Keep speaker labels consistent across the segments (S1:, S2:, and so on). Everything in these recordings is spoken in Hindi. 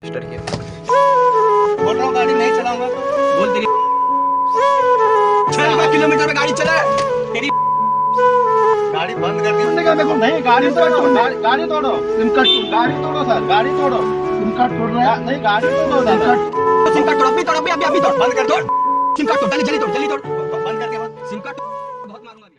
S1: रजिस्टर किया।
S2: बोल रहा हूँ गाड़ी नहीं चलाऊंगा तो
S1: बोल तेरी 6 किलोमीटर में गाड़ी चला तेरी
S2: गाड़ी बंद कर दी। मेरे को नहीं, गाड़ी तोड़ो, गाड़ी तोड़ो, सिम कार्ड गाड़ी तोड़ो सर, गाड़ी तोड़ो, सिम कार्ड तोड़ रहा है नहीं, गाड़ी तोड़ो,
S1: सिम कार्ड तोड़, अभी तोड़,
S2: बंद कर दो,
S1: सिम कार्ड तोड़, जल्दी तोड़,
S2: बंद करके बंद।
S1: सिम कार्ड बहुत मारूंगा अभी।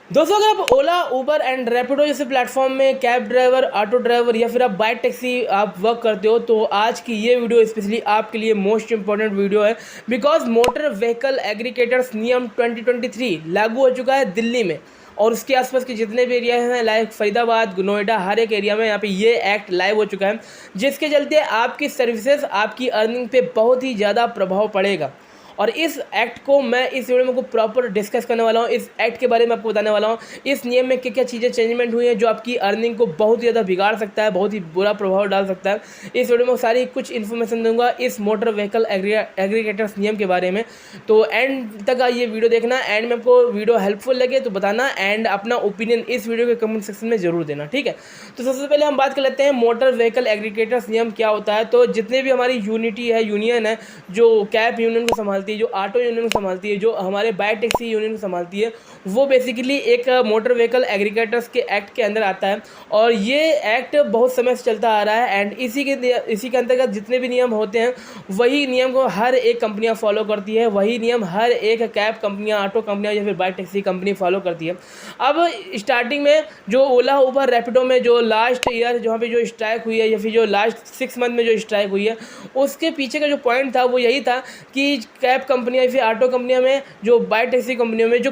S3: दोस्तों अगर आप ओला, उबर एंड रैपिडो जैसे प्लेटफॉर्म में कैब ड्राइवर, ऑटो ड्राइवर या फिर आप बाइक टैक्सी आप वर्क करते हो तो आज की ये वीडियो स्पेशली आपके लिए मोस्ट इंपॉर्टेंट वीडियो है। बिकॉज मोटर व्हीकल एग्रीगेटर्स नियम 2023 लागू हो चुका है दिल्ली में और उसके आसपास के जितने भी एरिया हैं लाइक फरीदाबाद, नोएडा, हर एक एरिया में यहाँ पे ये एक्ट लाइव हो चुका है, जिसके चलते आपकी सर्विसेज, आपकी अर्निंग पे बहुत ही ज़्यादा प्रभाव पड़ेगा। और इस एक्ट को मैं इस वीडियो में को प्रॉपर डिस्कस करने वाला हूँ। इस एक्ट के बारे में आपको बताने वाला हूँ, इस नियम में क्या क्या चीज़ें चेंजमेंट हुई हैं जो आपकी अर्निंग को बहुत ज़्यादा बिगाड़ सकता है, बहुत ही बुरा प्रभाव डाल सकता है। इस वीडियो में सारी कुछ इन्फॉर्मेशन दूंगा इस मोटर व्हीकल एग्रीगेटर्स नियम के बारे में। तो एंड तक ये वीडियो देखना, एंड में आपको वीडियो हेल्पफुल लगे तो बताना, एंड अपना ओपिनियन इस वीडियो के कमेंट सेक्शन में जरूर देना, ठीक है। तो सबसे पहले हम बात कर लेते हैं मोटर व्हीकल एग्रीगेटर्स नियम क्या होता है। तो जितने भी हमारी यूनियन है जो कैब यूनियन को संभालती है, जो ऑटो यूनियन को संभालती है, जो हमारे बाइक टैक्सी यूनियन को संभालती है, वो बेसिकली एक मोटर व्हीकल एग्रीगेटर्स के एक्ट के अंदर आता है। और ये एक्ट बहुत समय से चलता आ रहा है एंड इसी के अंतर्गत जितने भी नियम होते हैं वही नियम को हर एक कंपनियां फॉलो करती है, वही नियम हर एक कैब कंपनियां, ऑटो कंपनियां या फिर बाइक टैक्सी कंपनी फॉलो करती है। अब स्टार्टिंग में जो ओला, उबर, रैपिडो में जो लास्ट ईयर जहाँ पे जो स्ट्राइक हुई है या फिर जो लास्ट 6 मंथ में जो स्ट्राइक हुई है, उसके पीछे का जो पॉइंट था वो यही था कि कैब कंपनियां या फिर ऑटो कंपनियों में, जो बाइक टैक्सी कंपनियों में जो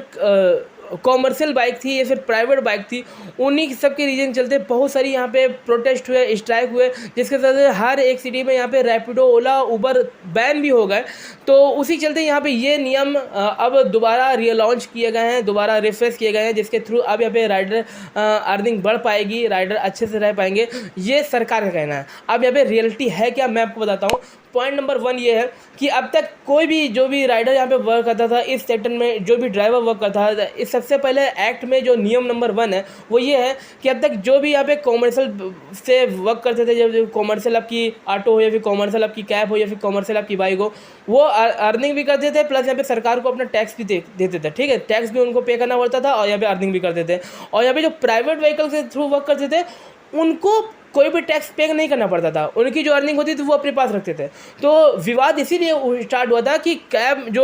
S3: कॉमर्शियल बाइक थी या फिर प्राइवेट बाइक थी, उन्हीं सब के रीजन चलते बहुत सारी यहाँ पे प्रोटेस्ट हुए, स्ट्राइक हुए, जिसके चलते हर एक सिटी में यहाँ पे रैपिडो, ओला, उबर बैन भी हो गए। तो उसी चलते यहाँ पे ये नियम अब दोबारा रीलॉन्च किए गए हैं, दोबारा रिफ्रेश किए गए हैं, जिसके थ्रू अब यहाँ पे राइडर अर्निंग बढ़ पाएगी, राइडर अच्छे से रह पाएंगे, ये सरकार का कहना है। अब यहाँ पे रियलिटी है क्या, मैं आपको बताता हूँ। पॉइंट नंबर 1 ये है कि अब तक कोई भी जो भी राइडर यहाँ पे वर्क करता था, इस सेक्टर में जो भी ड्राइवर वर्क करता था, इस सबसे पहले एक्ट में जो नियम नंबर 1 है वो ये है कि अब तक जो भी यहाँ पे कॉमर्शियल से वर्क करते थे, जब कॉमर्शियल आपकी ऑटो हो या फिर कॉमर्शियल आपकी कैब हो या फिर कॉमर्शियल आपकी बाइक हो, वो अर्निंग भी करते थे, प्लस यहाँ पे सरकार को अपना टैक्स भी देते थे, ठीक है। टैक्स भी उनको पे करना पड़ता था और यहाँ पे अर्निंग भी करते थे। और यहाँ पे जो प्राइवेट व्हीकल के थ्रू वर्क करते थे उनको कोई भी टैक्स पे नहीं करना पड़ता था, उनकी जो अर्निंग होती थी वो अपने पास रखते थे। तो विवाद इसीलिए स्टार्ट हुआ था कि कैब जो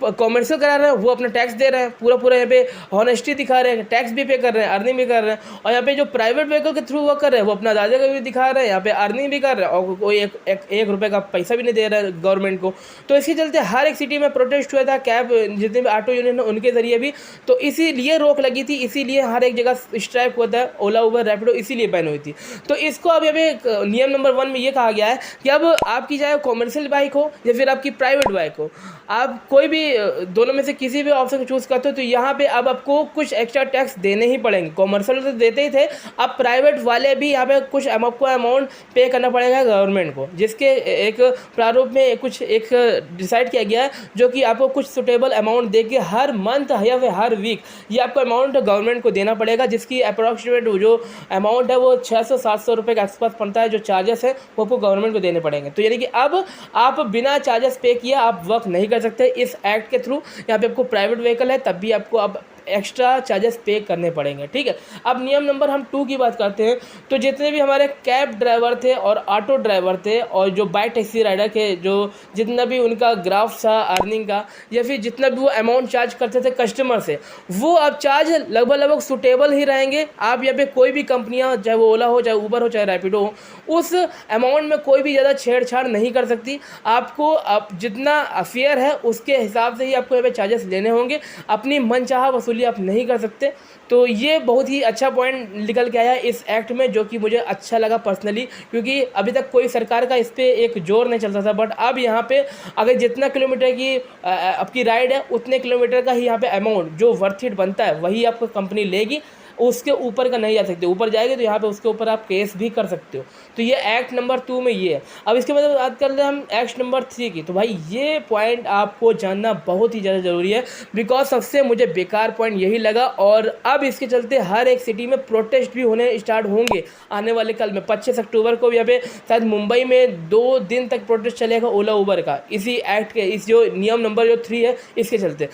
S3: कॉमर्शियल करा रहे हैं वो अपना टैक्स दे रहे हैं, पूरा यहाँ पे ऑनेस्टी दिखा रहे हैं, टैक्स भी पे कर रहे हैं, अर्निंग भी कर रहे हैं। और यहाँ पे जो प्राइवेट व्हीकल के थ्रू वर्क कर रहे हैं वो अपना दादा का भी दिखा रहे हैं, यहाँ पे अर्निंग भी कर रहे हैं और कोई एक रुपये का पैसा भी नहीं दे रहा है गवर्नमेंट को। तो इसके चलते हर एक सिटी में प्रोटेस्ट हुआ था, कैब जितने भी ऑटो यूनियन है उनके जरिए भी। तो इसीलिए रोक लगी थी, इसीलिए हर एक जगह स्ट्राइक हुआ था, ओला, उबर, रैपिडो इसीलिए बैन हुई थी। तो इसको अब यहाँ पे नियम नंबर 1 में ये कहा गया है कि अब आपकी चाहे कॉमर्शियल बाइक हो या फिर आपकी प्राइवेट बाइक हो, आप कोई भी दोनों में से किसी भी ऑप्शन को चूज करते हो तो यहाँ पे अब आपको कुछ एक्स्ट्रा टैक्स देने ही पड़ेंगे। कॉमर्शियल तो देते ही थे, अब प्राइवेट वाले भी यहाँ पे कुछ आपको अमाउंट पे करना पड़ेगा गवर्नमेंट को, जिसके एक प्रारूप में कुछ एक डिसाइड किया गया है, जो कि आपको कुछ सुटेबल अमाउंट दे के हर मंथ या फिर हर वीक ये आपको अमाउंट गवर्नमेंट को देना पड़ेगा, जिसकी अप्रॉक्सीमेट जो अमाउंट है वो 600-700 रुपये के आसपास पड़ता है। जो चार्जेस है वो आपको गवर्नमेंट को देने पड़ेंगे। तो यानी कि अब आप बिना चार्जेस पे किए आप वर्क नहीं कर सकते इस एक्ट के थ्रू। यहाँ पे आपको प्राइवेट व्हीकल है तब भी आपको अब एक्स्ट्रा चार्जेस पे करने पड़ेंगे, ठीक है। अब नियम नंबर हम 2 की बात करते हैं। तो जितने भी हमारे कैब ड्राइवर थे और ऑटो ड्राइवर थे और जो बाइक टैक्सी राइडर के जो जितना भी उनका ग्राफ था अर्निंग का या फिर जितना भी वो अमाउंट चार्ज करते थे कस्टमर से, वो अब चार्ज लगभग सुटेबल ही रहेंगे। आप यहाँ पे कोई भी कंपनियाँ, चाहे वो ओला हो, चाहे उबर हो, चाहे रैपिडो हो, उस अमाउंट में कोई भी ज़्यादा छेड़छाड़ नहीं कर सकती। आपको अब जितना फेयर है उसके हिसाब से ही आपको यहाँ पे चार्जेस लेने होंगे, अपनी मनचाहा वसूली आप नहीं कर सकते। तो ये बहुत ही अच्छा पॉइंट निकल के आया इस एक्ट में, जो कि मुझे अच्छा लगा पर्सनली, क्योंकि अभी तक कोई सरकार का इस पर एक जोर नहीं चलता था। बट अब यहाँ पे अगर जितना किलोमीटर की आपकी राइड है उतने किलोमीटर का ही यहाँ पे अमाउंट जो वर्थ इट बनता है वही आपको कंपनी लेगी। उसके ऊपर का नहीं जा सकते, ऊपर जाएंगे तो यहाँ पे उसके ऊपर आप केस भी कर सकते हो। तो ये एक्ट नंबर 2 में ये है। अब इसके बाद बात कर ले हम एक्ट नंबर 3 की। तो भाई ये पॉइंट आपको जानना बहुत ही ज़्यादा ज़रूरी है, बिकॉज सबसे मुझे बेकार पॉइंट यही लगा। और अब इसके चलते हर एक सिटी में प्रोटेस्ट भी होने स्टार्ट होंगे आने वाले कल में। 25 अक्टूबर को यहाँ पे शायद मुंबई में 2 दिन तक प्रोटेस्ट चलेगा ओला उबर का, इसी एक्ट के, इस जो नियम नंबर जो 3 है इसके चलते।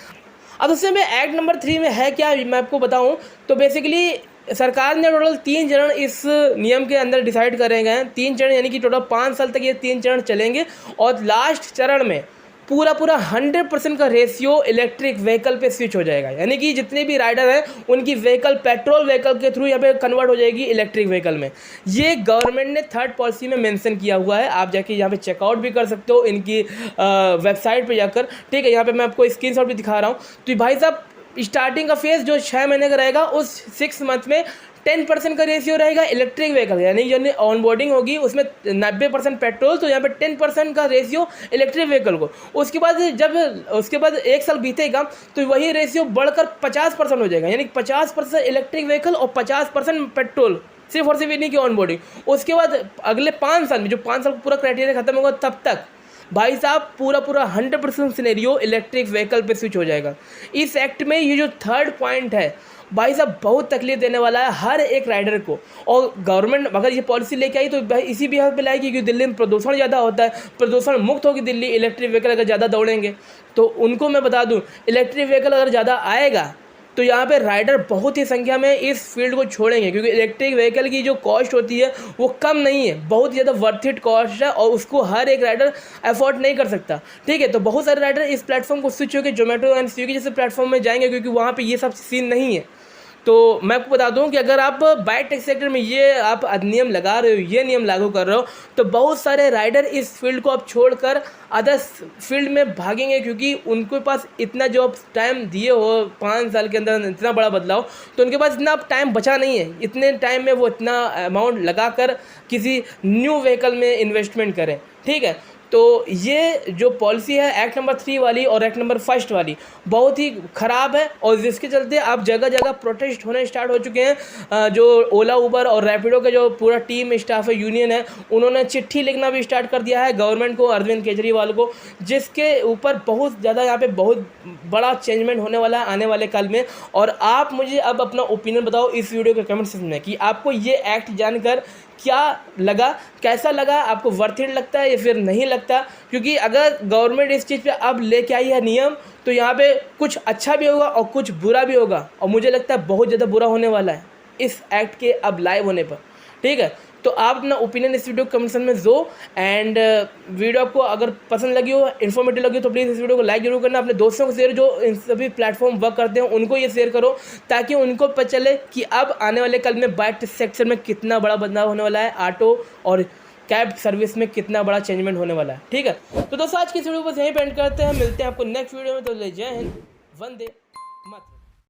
S3: अब उससे में एक्ट नंबर 3 में है क्या मैं आपको बताऊं, तो बेसिकली सरकार ने टोटल 3 चरण इस नियम के अंदर डिसाइड करे गए हैं। 3 चरण यानी कि टोटल 5 साल तक ये 3 चरण चलेंगे। और लास्ट चरण में पूरा 100% का रेशियो इलेक्ट्रिक व्हीकल पे स्विच हो जाएगा, यानी कि जितने भी राइडर हैं उनकी व्हीकल पेट्रोल व्हीकल के थ्रू यहाँ पे कन्वर्ट हो जाएगी इलेक्ट्रिक व्हीकल में। ये गवर्नमेंट ने 3rd पॉलिसी में मेंशन किया हुआ है, आप जाके यहाँ पे चेकआउट भी कर सकते हो इनकी वेबसाइट पे जाकर। ठीक है, यहाँ पे मैं आपको स्क्रीनशॉट भी दिखा रहा हूँ। तो भाई साहब स्टार्टिंग का फेज जो 6 महीने का रहेगा, उस 6 मंथ में 10% का रेशियो रहेगा इलेक्ट्रिक व्हीकल, यानी जो ऑन बोर्डिंग होगी उसमें 90% पेट्रोल, तो यहाँ पे 10% का रेशियो इलेक्ट्रिक व्हीकल को। उसके बाद 1 साल बीतेगा तो वही रेशियो बढ़कर 50% हो जाएगा, यानी 50% इलेक्ट्रिक व्हीकल और 50% पेट्रोल, सिर्फ और सिर्फ इन्हीं की ऑन बोर्डिंग। उसके बाद अगले 5 साल में, जो 5 साल पूरा क्राइटेरिया खत्म होगा तब तक भाई साहब पूरा 100% सिनेरियो इलेक्ट्रिक व्हीकल पे स्विच हो जाएगा। इस एक्ट में ये जो 3rd पॉइंट है भाई साहब बहुत तकलीफ देने वाला है हर एक राइडर को। और गवर्नमेंट अगर ये पॉलिसी लेके आई तो भाई इसी बिहार पे लाएगी, क्योंकि दिल्ली में प्रदूषण ज़्यादा होता है, प्रदूषण मुक्त होगी दिल्ली इलेक्ट्रिक व्हीकल अगर ज़्यादा दौड़ेंगे। तो उनको मैं बता दूँ, इलेक्ट्रिक व्हीकल अगर ज़्यादा आएगा तो यहाँ पे राइडर बहुत ही संख्या में इस फील्ड को छोड़ेंगे, क्योंकि इलेक्ट्रिक व्हीकल की जो कॉस्ट होती है वो कम नहीं है, बहुत ज़्यादा वर्थ इट कॉस्ट है और उसको हर एक राइडर अफोर्ड नहीं कर सकता। ठीक है, तो बहुत सारे राइडर इस प्लेटफॉर्म को स्विच होकर जोमेटो एंड स्विगी जैसे प्लेटफॉर्म में जाएंगे, क्योंकि वहाँ पे ये सब सीन नहीं है। तो मैं आपको बता दूं कि अगर आप बाइक टैक्सी सेक्टर में ये आप अधिनियम लगा रहे हो, ये नियम लागू कर रहे हो, तो बहुत सारे राइडर इस फील्ड को अब छोड़कर अदर्स फील्ड में भागेंगे, क्योंकि उनके पास इतना जो आप टाइम दिए हो 5 साल के अंदर इतना बड़ा बदलाव, तो उनके पास इतना टाइम बचा नहीं है। इतने टाइम में वो इतना अमाउंट लगाकर किसी न्यू व्हीकल में इन्वेस्टमेंट करें। ठीक है, तो ये जो पॉलिसी है एक्ट नंबर 3 वाली और एक्ट नंबर 1 वाली बहुत ही ख़राब है, और जिसके चलते अब जगह जगह प्रोटेस्ट होने स्टार्ट हो चुके हैं। जो ओला उबर और रैपिडो के जो पूरा टीम स्टाफ है, यूनियन है, उन्होंने चिट्ठी लिखना भी स्टार्ट कर दिया है गवर्नमेंट को, अरविंद केजरीवाल को, जिसके ऊपर बहुत ज़्यादा यहाँ पे बहुत बड़ा चेंजमेंट होने वाला है आने वाले कल में। और आप मुझे अब अपना ओपिनियन बताओ इस वीडियो के कमेंट सेक्शन में कि आपको ये एक्ट जानकर क्या लगा, कैसा लगा, आपको वर्थ इट लगता है या फिर नहीं लगता। क्योंकि अगर गवर्नमेंट इस चीज़ पे अब लेके आई है नियम, तो यहाँ पे कुछ अच्छा भी होगा और कुछ बुरा भी होगा, और मुझे लगता है बहुत ज़्यादा बुरा होने वाला है इस एक्ट के अब लाइव होने पर। ठीक है, तो आप अपना ओपिनियन इस वीडियो कमेंट सेक्शन में दो। एंड वीडियो आपको अगर पसंद लगी हो, इन्फॉर्मेटिव लगी हो, तो प्लीज़ इस वीडियो को लाइक जरूर करना। अपने दोस्तों को शेयर, जो इन सभी प्लेटफॉर्म वर्क करते हैं उनको ये शेयर करो, ताकि उनको पता चले कि अब आने वाले कल में बाइक सेक्टर में कितना बड़ा बदलाव होने वाला है, ऑटो और कैब सर्विस में कितना बड़ा चेंजमेंट होने वाला है। ठीक है, तो दोस्तों आज की इस वीडियो को यहीं पे एंड करते हैं, मिलते हैं आपको नेक्स्ट वीडियो में। तो जय हिंद, वंदे मातरम।